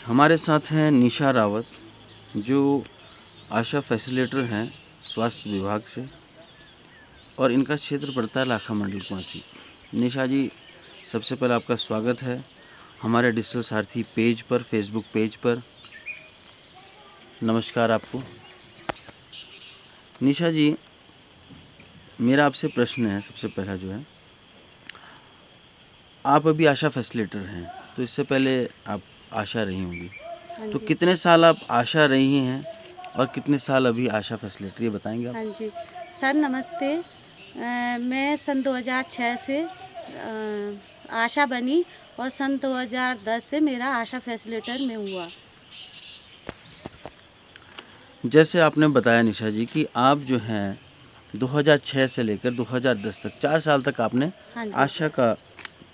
हमारे साथ हैं निशा रावत, जो आशा फैसिलिटेटर हैं स्वास्थ्य विभाग से, और इनका क्षेत्र पड़ता है लाखा मंडल कुआंसी। निशा जी, सबसे पहले आपका स्वागत है हमारे डिजिटल सारथी पेज पर, फेसबुक पेज पर। नमस्कार आपको। निशा जी, मेरा आपसे प्रश्न है, सबसे पहला जो है, आप अभी आशा फैसिलिटेटर हैं, तो इससे पहले आप आशा रही होंगी, हाँ तो जी। कितने साल आप आशा रही हैं और कितने साल अभी आशा फैसिलिटेटर, ये बताएंगे आप? हाँ जी। सर नमस्ते। मैं सन 2006 से आशा बनी और सन 2010 से मेरा आशा फैसिलिटेटर में हुआ। जैसे आपने बताया निशा जी कि आप जो हैं 2006 से लेकर 2010 तक 4 साल तक आपने हाँ जी। आशा का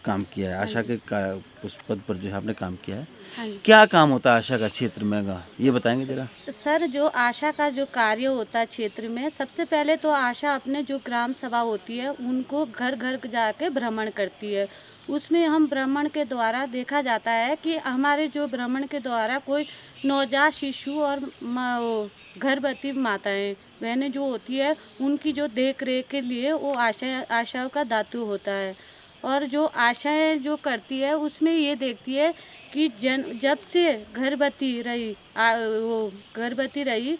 काम किया है, हाँ आशा जी। के उस पद पर जो है आपने काम किया है। हाँ जी। क्या काम होता है आशा का क्षेत्र में, ये बताएंगे ज़रा? सर जो आशा का जो कार्य होता है क्षेत्र में, सबसे पहले तो आशा अपने जो ग्राम सभा होती है उनको घर घर जाके भ्रमण करती है। उसमें हम भ्रमण के द्वारा देखा जाता है कि हमारे जो भ्रमण के द्वारा कोई नवजात शिशु और गर्भवती माताएं बहनें जो होती है उनकी जो देख रेख के लिए वो आशाओं का दायित्व होता है। और जो आशाएं जो करती है उसमें ये देखती है कि जब से वो गर्भवती रही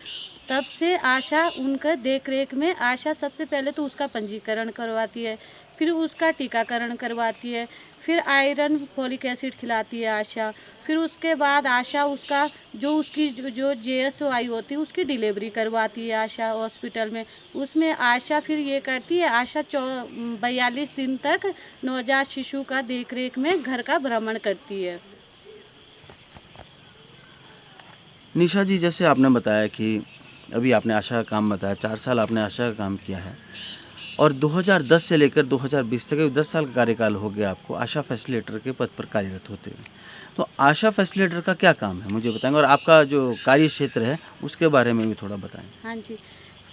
तब से आशा उनका देख रेख में आशा सबसे पहले तो उसका पंजीकरण करवाती है, फिर उसका टीकाकरण करवाती है, फिर आयरन फॉलिक एसिड खिलाती है आशा, फिर उसके बाद आशा उसका जो उसकी जो JSY होती है उसकी डिलीवरी करवाती है आशा हॉस्पिटल में। उसमें आशा फिर ये करती है, आशा 42 दिन तक नवजात शिशु का देख रेख में घर का भ्रमण करती है। निशा जी, जैसे आपने बताया कि अभी आपने आशा का काम बताया, 4 साल आपने आशा का काम किया है और 2010 से लेकर 2020 तक 10 साल का कार्यकाल हो गया आपको आशा फैसिलिटेटर के पद पर कार्यरत होते हुए। तो आशा फैसिलिटेटर का क्या काम है, मुझे बताएंगे, और आपका जो कार्य क्षेत्र है उसके बारे में भी थोड़ा बताएं। हाँ जी।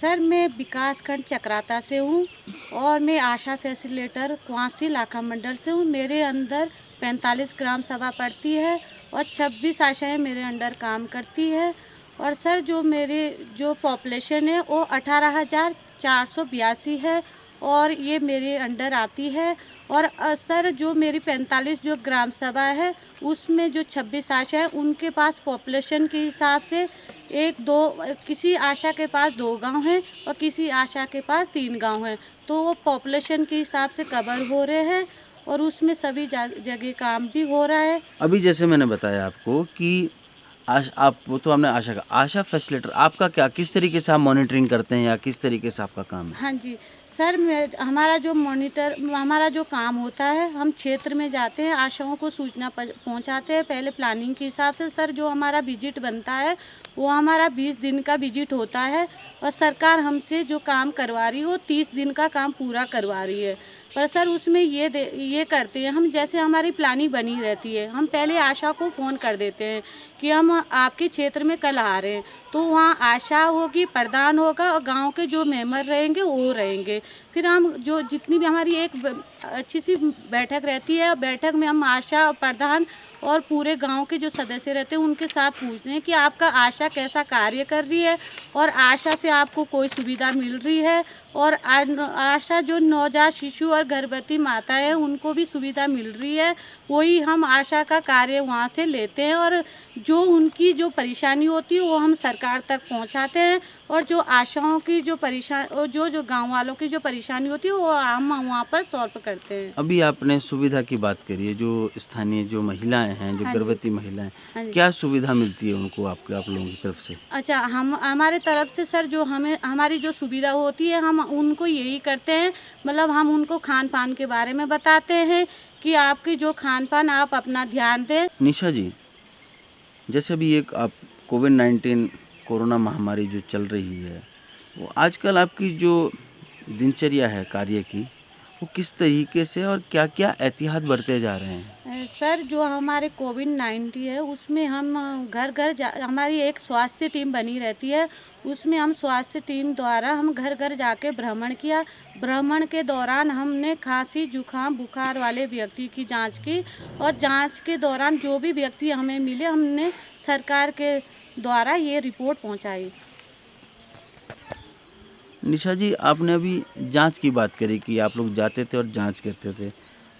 सर मैं विकासखंड चक्राता से हूँ और मैं आशा फैसिलिटेटर कुआंसी लाखा मंडल से हूँ। मेरे अंदर 45 ग्राम सभा पड़ती है और 26 आशाएं मेरे अंडर काम करती है। और सर जो मेरे जो पॉपुलेशन है वो 18,482 है और ये मेरे अंडर आती है। और सर जो मेरी 45 जो ग्राम सभा है उसमें जो 26 आशा है उनके पास पॉपुलेशन के हिसाब से किसी आशा के पास 2 गांव हैं और किसी आशा के पास 3 गांव हैं, तो वो पॉपुलेशन के हिसाब से कवर हो रहे हैं और उसमें सभी जगह काम भी हो रहा है। अभी जैसे मैंने बताया आपको कि आप वो तो हमने आशा का आशा फैसिलिटेटर, आपका क्या, किस तरीके से आप मॉनिटरिंग करते हैं या किस तरीके से आपका काम है? हाँ जी। सर हमारा जो काम होता है, हम क्षेत्र में जाते हैं, आशाओं को सूचना पहुंचाते हैं पहले प्लानिंग के हिसाब से। सर जो हमारा विजिट बनता है वो हमारा 20 दिन का विजिट होता है और सरकार हमसे जो काम करवा रही है वो 30 दिन का काम पूरा करवा रही है। पर सर उसमें ये करते हैं हम, जैसे हमारी प्लानिंग बनी रहती है, हम पहले आशा को फ़ोन कर देते हैं कि हम आपके क्षेत्र में कल आ रहे हैं, तो वहाँ आशा होगी, प्रधान होगा और गांव के जो मेंबर रहेंगे वो रहेंगे। फिर हम जो जितनी भी हमारी एक अच्छी सी बैठक रहती है, बैठक में हम आशा प्रधान और पूरे गांव के जो सदस्य रहते हैं उनके साथ पूछते हैं कि आपका आशा कैसा कार्य कर रही है और आशा से आपको कोई सुविधा मिल रही है, और आशा जो नवजात शिशु और गर्भवती माता है उनको भी सुविधा मिल रही है। वही हम आशा का कार्य वहाँ से लेते हैं और जो उनकी जो परेशानी होती है वो हम सरकार तक पहुँचाते हैं, और जो आशाओं की जो जो गांव वालों की जो परेशानी होती है वो हम वहाँ पर सॉल्व करते हैं। अभी आपने सुविधा की बात करी है, जो स्थानीय जो महिलाएं हैं, जो हाँ जी। गर्भवती महिलाएं, हाँ जी। क्या सुविधा मिलती है उनको आप लोगों की तरफ से? अच्छा, हम हमारे तरफ से सर जो हमारी जो सुविधा होती है हम उनको यही करते हैं, मतलब हम उनको खान पान के बारे में बताते हैं कि आपकी जो खान पान आप अपना ध्यान दें। निशा जी, जैसे अभी एक आप कोविड-19 कोरोना महामारी जो चल रही है, वो आजकल आपकी जो दिनचर्या है कार्य की, वो किस तरीके से और क्या-क्या एहतियात बरते जा रहे हैं? सर जो हमारे कोविड-19 है उसमें हम घर-घर जा हमारी एक स्वास्थ्य टीम बनी रहती है। उसमें हम स्वास्थ्य टीम द्वारा हम घर-घर जाके भ्रमण किया। भ्रमण के दौरान हमने खाँसी, जुकाम, बुखार वाले व्यक्ति की जाँच की और जाँच के दौरान जो भी व्यक्ति हमें मिले हमने सरकार के द्वारा ये रिपोर्ट पहुँचाई। निशा जी, आपने अभी जाँच की बात करी कि आप लोग जाते थे और जाँच करते थे।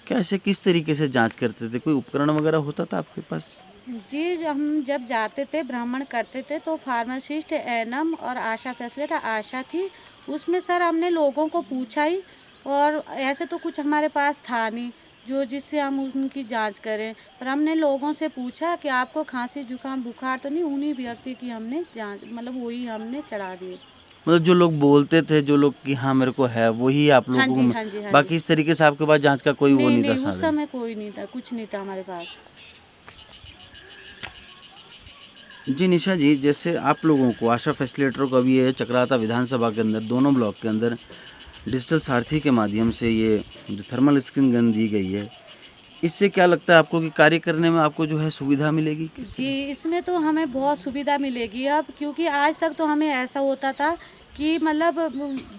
कैसे किस तरीके से जाँच करते थे? कोई उपकरण वगैरह होता था आपके पास? जी, हम जब जाते थे, भ्रमण करते थे तो फार्मासिस्ट, एएनएम और आशा फैसिलिटी आशा थी। उसमें सर हमने लोगों को पूछा ही और ऐसे तो कुछ हमारे पास था नहीं, जो जिससे हम उनकी जाँच करें। पर हमने लोगों से पूछा कि आपको खाँसी, जुकाम, बुखार तो नहीं? उन्हीं व्यक्ति की हमने जाँच मतलब वही हमने चढ़ा दिए। मतलब जो लोग बोलते थे, जो लोग कि हाँ, मेरे को है, वही आप हाँ लोगों जी, को हाँ जी, हाँ जी। बाकी इस तरीके से आपके पास जाँच का कोई वो नहीं, नहीं था नहीं, उस साधन? समय कोई नहीं था, कुछ नहीं था हमारे पास। जी निशा जी, जैसे आप लोगों को आशा फैसिलिटेटर को अभी ये चकराता विधानसभा के अंदर दोनों ब्लॉक के अंदर डिजिटल सारथी के माध्यम से ये जो थर्मल स्क्रीन गन दी गई है, इससे क्या लगता है आपको कि कार्य करने में आपको जो है सुविधा मिलेगी? किस जी, इसमें तो हमें बहुत सुविधा मिलेगी अब, क्योंकि आज तक तो हमें ऐसा होता था कि मतलब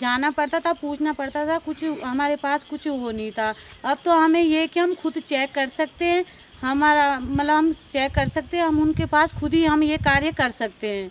जाना पड़ता था, पूछना पड़ता था, कुछ हमारे पास कुछ वो नहीं था। अब तो हमें ये कि हम खुद चेक कर सकते हैं, हमारा मतलब हम चेक कर सकते हैं, हम उनके पास खुद ही हम ये कार्य कर सकते हैं।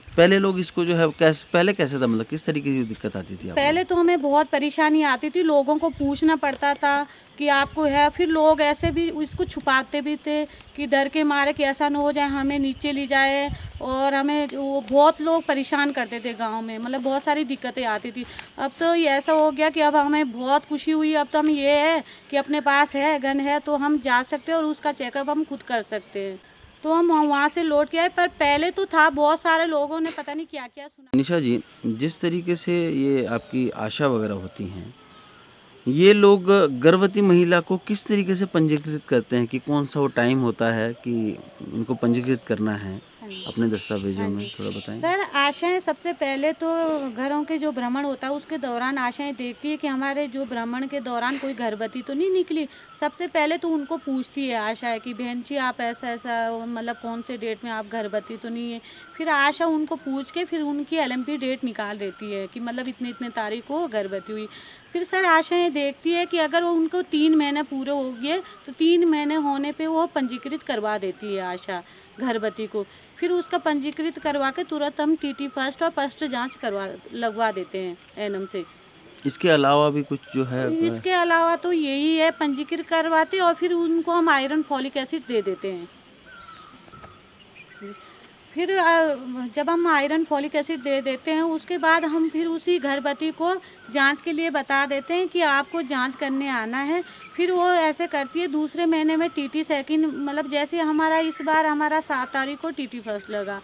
पहले लोग इसको जो है पहले कैसे था, मतलब किस तरीके की दिक्कत आती थी आप लोगों पहले तो हमें बहुत परेशानी आती थी, लोगों को पूछना पड़ता था कि आपको है, फिर लोग ऐसे भी इसको छुपाते भी थे कि डर के मारे कि ऐसा ना हो जाए हमें नीचे ले जाए, और हमें वो बहुत लोग परेशान करते थे गांव में, मतलब बहुत सारी दिक्कतें आती थी। अब तो ये ऐसा हो गया कि अब हमें बहुत खुशी हुई, अब तो हम ये है कि अपने पास है गन है तो हम जा सकते हैं और उसका चेकअप हम खुद कर सकते हैं, तो हम वहाँ से लौट के आए। पर पहले तो था, बहुत सारे लोगों ने पता नहीं क्या क्या सुना। निशा जी, जिस तरीके से ये आपकी आशा वगैरह होती हैं, ये लोग गर्भवती महिला को किस तरीके से पंजीकृत करते हैं कि कौन सा वो टाइम होता है कि उनको पंजीकृत करना है हाँ जी। अपने दस्तावेजों हाँ में? जी। थोड़ा बताएं। सर आशाएं सबसे पहले तो घरों के जो भ्रमण होता है उसके दौरान आशाएं देखती है कि हमारे जो भ्रमण के दौरान कोई गर्भवती तो नहीं निकली। सबसे पहले तो उनको पूछती है आशा है कि बहन जी आप ऐसा ऐसा मतलब कौन से डेट में आप गर्भवती तो नहीं है। फिर आशा उनको पूछ के फिर उनकी एलएमपी डेट निकाल देती है कि मतलब इतने इतने तारीख को गर्भवती हुई। फिर सर आशाएं देखती है कि अगर वो उनको 3 महीने पूरे हो गए तो 3 महीने होने पे वो पंजीकृत करवा देती है आशा गर्भवती को। फिर उसका पंजीकृत करवा के तुरंत हम टीटी फर्स्ट और फर्स्ट जांच लगवा देते हैं एएनएम से। इसके अलावा भी कुछ जो है इसके अलावा तो यही है, पंजीकृत करवाते और फिर उनको हम आयरन फॉलिक एसिड दे देते हैं। फिर जब हम आयरन फॉलिक एसिड दे देते हैं उसके बाद हम फिर उसी गर्भवती को जांच के लिए बता देते हैं कि आपको जांच करने आना है। फिर वो ऐसे करती है, दूसरे महीने में टीटी सेकंड मतलब जैसे हमारा इस बार हमारा 7 तारीख को टीटी फर्स्ट लगा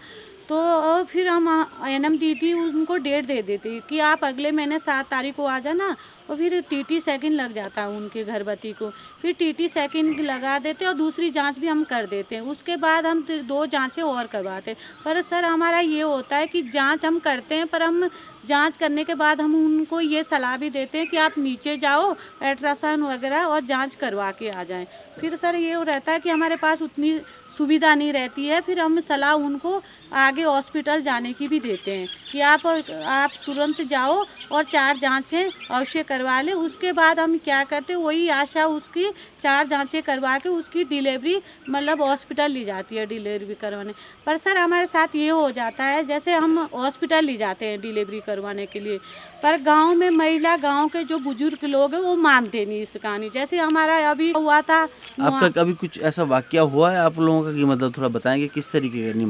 तो फिर हम एएनएम दीदी उनको डेट दे देती कि आप अगले महीने 7 तारीख को आ जाना, और फिर टीटी सेकंड लग जाता है उनके गर्भवती को। फिर टीटी सेकंड लगा देते और दूसरी जांच भी हम कर देते हैं। उसके बाद हम 2 जांचें और करवाते हैं। पर सर हमारा ये होता है कि जांच हम करते हैं, पर हम जांच करने के बाद हम उनको ये सलाह भी देते हैं कि आप नीचे जाओ अल्ट्रासाउंड वगैरह और जांच करवा के आ जाएं। फिर सर ये रहता है कि हमारे पास उतनी सुविधा नहीं रहती है, फिर हम सलाह उनको आगे हॉस्पिटल जाने की भी देते हैं कि आप तुरंत जाओ और 4 जांचें अवश्य करवा लें। उसके बाद हम क्या करते हैं, वही आशा उसकी 4 जांचें करवा के उसकी डिलीवरी मतलब हॉस्पिटल ली जाती है डिलीवरी करवाने। पर सर हमारे साथ ये हो जाता है जैसे हम हॉस्पिटल ले जाते हैं डिलीवरी करवाने के लिए, पर गांव में महिला गांव के जो बुजुर्ग लोग हैं वो मानते नहीं इस कहानी। जैसे हमारा अभी हुआ था, आपका कभी कुछ ऐसा वाकया हुआ है आप लोगों का कि मतलब थोड़ा बताएंगे किस तरीके का नहीं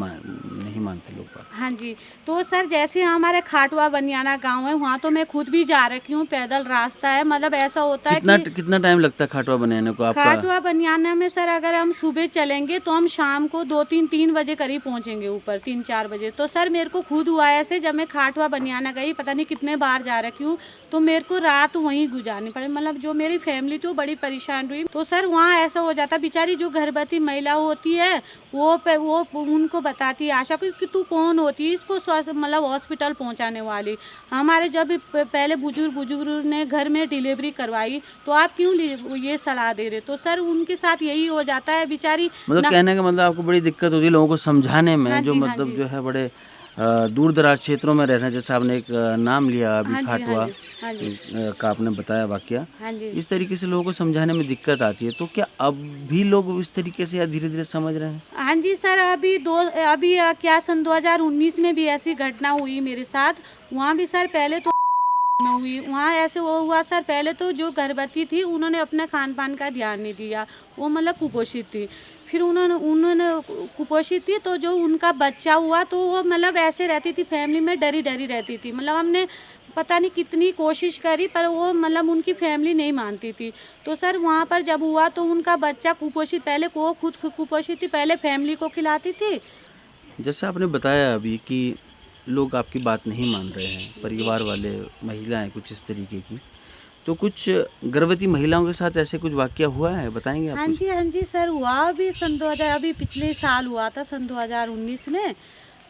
मानते लोग बात? हाँ जी, तो सर जैसे हमारे खाटुआ बनियाना गांव है वहाँ तो मैं खुद भी जा रखी हूँ, पैदल रास्ता है, मतलब ऐसा होता है कि कितना टाइम लगता है खाटुआ बनाने को आपका? खाटुआ बनियाना में सर अगर हम सुबह चलेंगे तो हम शाम को 2-3 बजे करीब पहुँचेंगे ऊपर, 3-4 बजे। तो सर मेरे को खुद हुआ ऐसे, जब मैं खाटुआ बनियाना गई पता नहीं कितने बार जा रखी हूँ, तो मेरे को रात वहीं गुजारनी पड़ी, मतलब जो मेरी फैमिली थी वो बड़ी परेशान हुई। तो सर वहाँ ऐसा हो जाता, बेचारी जो गर्भवती महिला होती है वो उनको बताती है आशा को कि तू कौन होती है इसको स्वास्थ्य मतलब हॉस्पिटल पहुंचाने वाली। हमारे जब पहले बुजुर्ग ने घर में डिलीवरी करवाई तो आप क्यों ये सलाह दे रहे? तो सर उनके साथ यही हो जाता है बेचारी मतलब कहने का मतलब आपको बड़ी दिक्कत होती है लोगों को समझाने में, हाँ जो जी, हाँ मतलब जी। जो है बड़े दूर दराज क्षेत्रों में रहना, जैसे आपने एक नाम लिया अभी हाँ जी, हाँ खाटुआ जी, हाँ जी, का आपने बताया वाकया, हाँ जी। इस तरीके से लोगों को समझाने में दिक्कत आती है। तो क्या अब भी लोग इस तरीके से या धीरे-धीरे समझ रहे हैं? हाँ जी सर, अभी क्या सन 2019 में भी ऐसी घटना हुई मेरे साथ। वहाँ भी सर पहले तो में हुई, वहाँ ऐसे वो हुआ सर, पहले तो जो गर्भवती थी उन्होंने अपने खान-पान का ध्यान नहीं दिया, वो मतलब कुपोषित थी। फिर उन्होंने उन्होंने कुपोषित थी तो जो उनका बच्चा हुआ तो वो मतलब ऐसे रहती थी फैमिली में, डरी-डरी रहती थी। मतलब हमने पता नहीं कितनी कोशिश करी पर वो मतलब उनकी फैमिली नहीं मानती थी। तो सर वहाँ पर जब हुआ तो उनका बच्चा कुपोषित, पहले वो खुद कुपोषित थी, पहले फैमिली को खिलाती थी। जैसे आपने बताया अभी कि लोग आपकी बात नहीं मान रहे हैं, परिवार वाले, महिलाएँ कुछ इस तरीके की। तो कुछ गर्भवती महिलाओं के साथ ऐसे कुछ वाकया हुआ है? बताएँगे आप कुछ? हाँ जी सर, हुआ अभी सन 2000, अभी पिछले साल हुआ था सन 2019 में।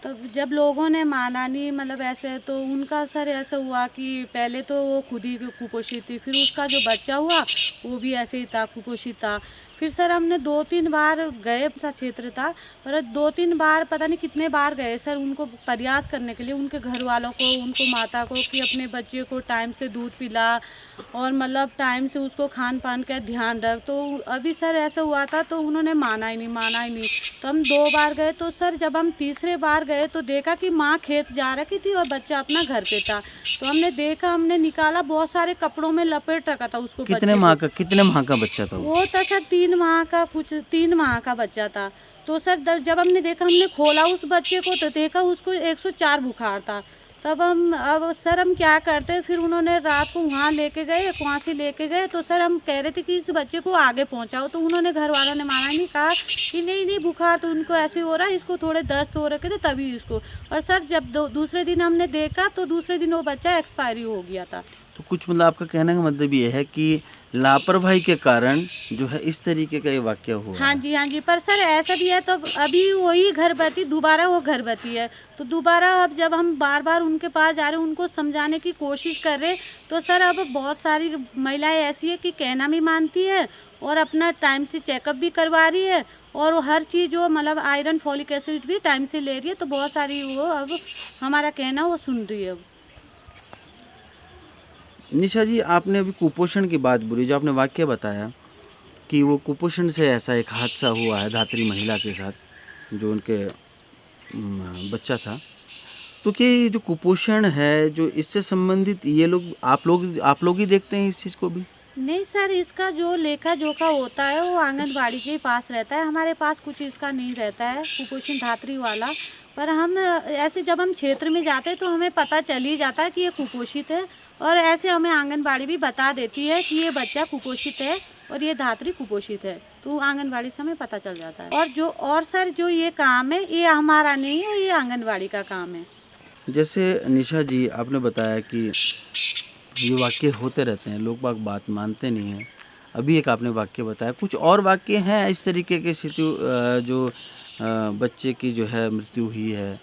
तो जब लोगों ने माना नहीं मतलब ऐसे, तो उनका सर ऐसा हुआ कि पहले तो वो खुद ही कुपोषित थी, फिर उसका जो बच्चा हुआ वो भी ऐसे ही था, कुपोषित था। फिर सर हमने 2-3 बार गए, सा क्षेत्र था, पर 2-3 बार पता नहीं कितने बार गए सर उनको प्रयास करने के लिए, उनके घर वालों को, उनको माता को, कि अपने बच्चे को टाइम से दूध पिला और मतलब टाइम से उसको खान पान का ध्यान रख। तो अभी सर ऐसा हुआ था तो उन्होंने माना ही नहीं। तो हम 2 बार गए, तो सर जब हम तीसरे बार गए तो देखा कि माँ खेत जा रखी थी और बच्चा अपना घर पे था। तो हमने देखा, हमने निकाला, बहुत सारे कपड़ों में लपेट रखा था उसको, कितने बच्चे माह को। का कितने माह का बच्चा था वो? वो था सर 3 माह का, कुछ 3 माह का बच्चा था। तो सर जब हमने देखा, हमने खोला उस बच्चे को तो देखा उसको 104 बुखार था। तब अब सर हम क्या करते, फिर उन्होंने रात को वहाँ लेके गए, कुआँसी लेके गए, तो सर हम कह रहे थे कि इस बच्चे को आगे पहुँचाओ, तो उन्होंने घर वालों ने माना नहीं, कहा कि नहीं बुखार तो उनको ऐसे हो रहा है, इसको थोड़े दस्त हो रखे थे तभी इसको। और सर जब दूसरे दिन हमने देखा तो दूसरे दिन वो बच्चा एक्सपायरी हो गया था। तो कुछ मतलब आपका कहने का मतलब ये है कि लापरवाही के कारण जो है इस तरीके का ये वाकया हुआ हाँ है। जी, हाँ जी, पर सर ऐसा भी है तो अभी वही गर्भवती, दोबारा वो गर्भवती है। तो दोबारा अब जब हम बार-बार उनके पास जा रहे हैं, उनको समझाने की कोशिश कर रहे हैं, तो सर अब बहुत सारी महिलाएँ ऐसी है कि कहना भी मानती है और अपना टाइम से चेकअप भी करवा रही है और वो हर चीज़ जो मतलब आयरन, फॉलिक एसिड भी टाइम से ले रही है, तो बहुत सारी वो अब हमारा कहना वो सुन रही है अब। निशा जी, आपने अभी कुपोषण की बात बोली, जो आपने वाकया बताया कि वो कुपोषण से ऐसा एक हादसा हुआ है धात्री महिला के साथ, जो उनके बच्चा था। तो क्या ये जो कुपोषण है, जो इससे संबंधित ये लोग आप लोग ही देखते हैं इस चीज़ को भी? नहीं सर, इसका जो लेखा-जोखा होता है वो आंगनबाड़ी के पास रहता है, हमारे पास कुछ इसका नहीं रहता है, कुपोषण धात्री वाला। पर हम ऐसे जब हम क्षेत्र में जाते हैं तो हमें पता चल ही जाता है कि ये कुपोषित है, और ऐसे हमें आंगनबाड़ी भी बता देती है कि ये बच्चा कुपोषित है और ये धात्री कुपोषित है। तो आंगनबाड़ी से हमें पता चल जाता है। और सर जो ये काम है ये हमारा नहीं है, ये आंगनबाड़ी का काम है। जैसे निशा जी, आपने बताया कि ये वाक़ये होते रहते हैं, लोग बाग बात मानते नहीं हैं। अभी एक आपने वाक़या बताया, कुछ और वाक़ये हैं इस तरीके के जो बच्चे की जो है मृत्यु हुई है,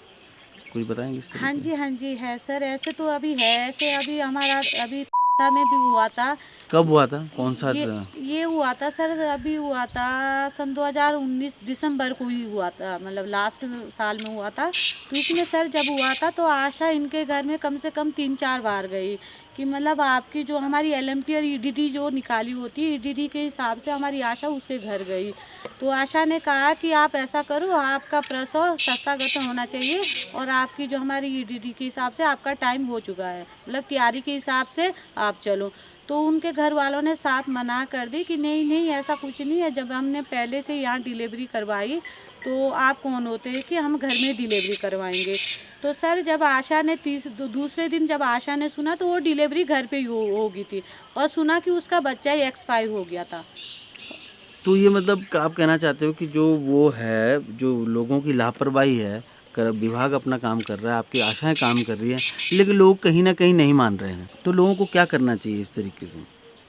कुछ बताएँगे इस हाँ तरीके? जी, हाँ जी, है सर, ऐसे तो अभी है, ऐसे अभी हमारा अभी में भी हुआ था। कब हुआ था? कौन-सा ये ये हुआ था सर, अभी हुआ था सन 2019 दिसंबर को ही हुआ था, मतलब लास्ट साल में हुआ था। तो इसमें सर जब हुआ था तो आशा इनके घर में कम से कम 3-4 बार गई कि मतलब आपकी जो हमारी एलएमपी और ईडीडी जो निकाली होती है, ईडीडी के हिसाब से हमारी आशा उसके घर गई। तो आशा ने कहा कि आप ऐसा करो, आपका प्रसव संस्थागत होना चाहिए और आपकी जो हमारी ईडीडी के हिसाब से आपका टाइम हो चुका है, मतलब तैयारी के हिसाब से आप चलो। तो उनके घर वालों ने साफ मना कर दी कि नहीं ऐसा कुछ नहीं है, जब हमने पहले से यहाँ डिलीवरी करवाई तो आप कौन होते हैं कि हम घर में डिलीवरी करवाएंगे। तो सर जब आशा ने दूसरे दिन जब आशा ने सुना तो वो डिलीवरी घर पे ही हो गई थी और सुना कि उसका बच्चा ही एक्सपायर हो गया था। तो ये मतलब आप कहना चाहते हो कि जो वो है, जो लोगों की लापरवाही है, विभाग अपना काम कर रहा है, आपकी आशाएँ काम कर रही हैं, लेकिन लोग कहीं न कहीं नहीं मान रहे हैं। तो लोगों को क्या करना चाहिए इस तरीके से?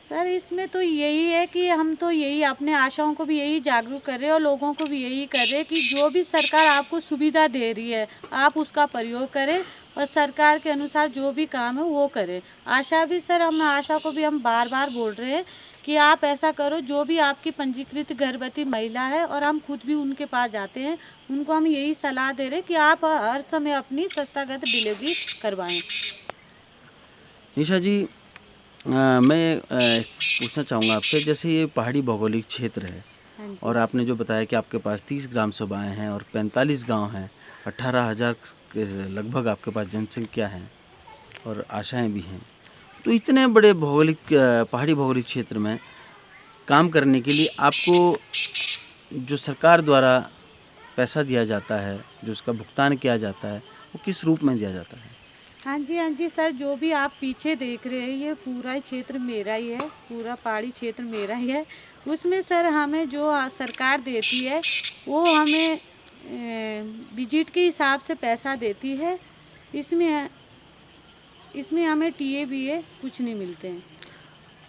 सर इसमें तो यही है कि हम तो यही अपने आशाओं को भी यही जागरूक कर रहे हैं और लोगों को भी यही कर रहे हैं कि जो भी सरकार आपको सुविधा दे रही है आप उसका प्रयोग करें और सरकार के अनुसार जो भी काम है वो करें। आशा भी सर हम आशा को भी हम बार बार बोल रहे हैं कि आप ऐसा करो, जो भी आपकी पंजीकृत गर्भवती महिला है और हम खुद भी उनके पास जाते हैं, उनको हम यही सलाह दे रहे हैं कि आप हर समय अपनी संस्थागत डिलीवरी करवाएं। निशा जी, मैं पूछना चाहूँगा आपसे, जैसे ये पहाड़ी भौगोलिक क्षेत्र है हाँ जी। और आपने जो बताया कि आपके पास 30 ग्राम सभाएँ हैं और 45 गांव हैं, 18,000 के लगभग आपके पास जनसंख्या है और आशाएं भी हैं। तो इतने बड़े पहाड़ी भौगोलिक क्षेत्र में काम करने के लिए आपको जो सरकार द्वारा पैसा दिया जाता है, जो उसका भुगतान किया जाता है, वो किस रूप में दिया जाता है? हाँ जी सर, जो भी आप पीछे देख रहे हैं ये पूरा ही क्षेत्र मेरा ही है, पूरा पहाड़ी क्षेत्र मेरा ही है। उसमें सर हमें जो सरकार देती है वो हमें विजिट के हिसाब से पैसा देती है। इसमें हमें टीए बीए कुछ नहीं मिलते हैं।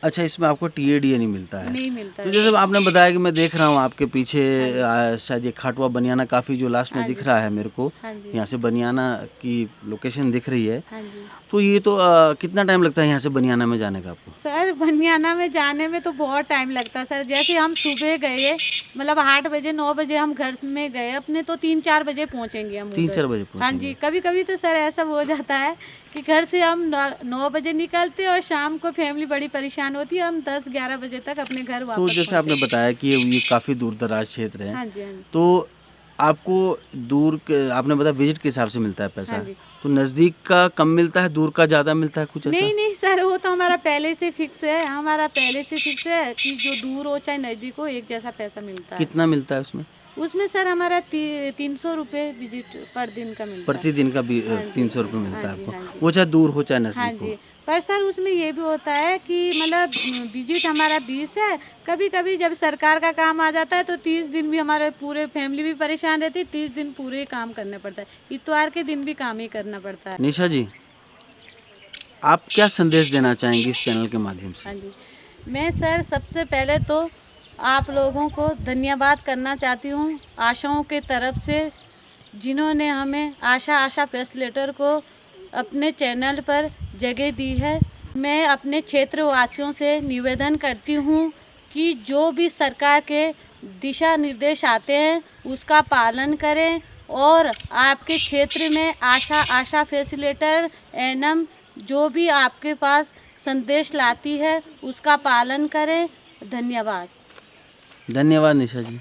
अच्छा, इसमें आपको टीएडीए नहीं मिलता है? नहीं मिलता तो है। जैसे आपने बताया कि मैं देख रहा हूँ आपके पीछे हाँ शायद ये खाटुआ बनियाना काफ़ी जो लास्ट में हाँ दिख जी। रहा है मेरे को, हाँ जी। यहाँ से बनियाना की लोकेशन दिख रही है। हाँ जी। तो ये तो कितना टाइम लगता है यहाँ से बनियाना में जाने का आपको? सर बनियाना में जाने में तो बहुत टाइम लगता है सर। जैसे हम सुबह गए, मतलब 8 बजे 9 बजे हम घर में गए अपने, तो 3-4 बजे पहुँचेंगे हम 3-4 उधर। बजे हाँ पहुँचेंगे? जी, कभी कभी तो सर ऐसा हो जाता है कि घर से हम 9 बजे निकलते और शाम को फैमिली बड़ी परेशान होती है, हम 10-11 बजे तक अपने घर तो वापस जैसे आपने पहुँचते बताया कि ये काफ़ी दूर दराज क्षेत्र हैं। है, हाँ जी। हाँ जी। तो आपको दूर के आपने बताया विजिट के हिसाब से मिलता है पैसा, हाँ जी। तो नज़दीक का कम मिलता है, दूर का ज़्यादा मिलता है, कुछ ऐसा? नहीं सर, वो तो हमारा पहले से फिक्स है। हमारा पहले से फिक्स है कि जो दूर हो चाहे नज़दीक हो एक जैसा पैसा मिलता है। कितना मिलता है उसमें? उसमें सर हमारा 300 रुपये विजिट पर दिन का मिलता है। प्रतिदिन का भी हाँ जी। 300 रुपये मिलता है हाँ जी। आपको, हाँ जी। वो चाहे दूर हो चाहे हाँ नज़दीक हो। जी, पर सर उसमें ये भी होता है कि मतलब विजिट हमारा 20 है, कभी कभी जब सरकार का काम आ जाता है तो 30 दिन भी हमारे पूरे फैमिली भी परेशान रहती है, 30 दिन पूरे काम करना पड़ता है, इतवार के दिन भी काम ही करना पड़ता है। निशा जी, आप क्या संदेश देना चाहेंगे इस चैनल के माध्यम से? हाँ जी, मैं सर सबसे पहले तो आप लोगों को धन्यवाद करना चाहती हूँ आशाओं के तरफ से, जिन्होंने हमें आशा प्रेस लेटर को अपने चैनल पर जगह दी है। मैं अपने क्षेत्र वासियों से निवेदन करती हूँ कि जो भी सरकार के दिशा निर्देश आते हैं उसका पालन करें और आपके क्षेत्र में आशा फैसिलिटेटर एनम जो भी आपके पास संदेश लाती है उसका पालन करें। धन्यवाद। धन्यवाद निशा जी।